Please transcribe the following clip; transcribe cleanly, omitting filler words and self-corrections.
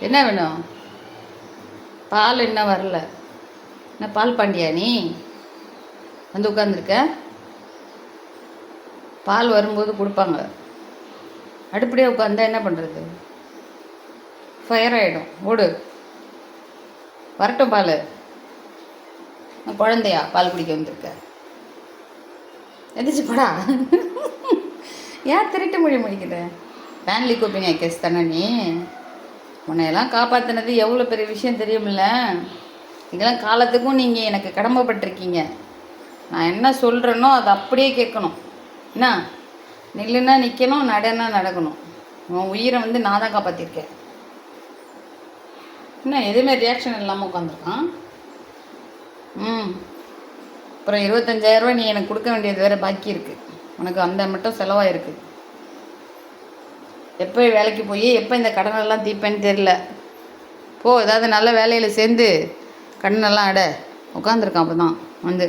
என்ன வேணும்? பால் என்ன வரல? என்ன பால் பாண்டியா நீ வந்து உட்காந்துருக்க? பால் வரும்போது கொடுப்பாங்க. அடுப்படியே உட்காந்தா என்ன பண்ணுறது? ஃபயர் ஆகிடும். ஓடு, வரட்டும் பால். குழந்தையா பால் குடிக்க வந்திருக்க? எதிர்த்து படா. ஏன் திருட்டு மொழி முடிக்கிற? ஃபேமிலி கோப்பிங்க கேஸ் தானே நீ? உன்னையெல்லாம் காப்பாற்றினது எவ்வளோ பெரிய விஷயம் தெரியுமில்ல? இதெல்லாம் காலத்துக்கும் நீங்கள் எனக்கு கடமைப்பட்டிருக்கீங்க. நான் என்ன சொல்கிறேனோ அதை அப்படியே கேட்கணும். என்ன? நில்லுன்னா நிற்கணும், நடனா நடக்கணும். உன் உயிரை வந்து நான் தான் காப்பாற்றிருக்கேன். என்ன எதுவுமே ரியாக்ஷன் இல்லாமல் உட்காந்துருக்கான்? அப்புறம் 25,000 நீ எனக்கு கொடுக்க வேண்டியது வேறு பாக்கி இருக்குது. உனக்கு அந்த மட்டும் செலவாயிருக்கு. எப்போ வேலைக்கு போய் எப்போ இந்த கடனெல்லாம் தீர்ப்பேன்னு தெரில. போ, ஏதாவது நல்ல வேலையில் சேர்ந்து கடனெல்லாம் அட. உட்காந்துருக்கான் அப்போ தான் வந்து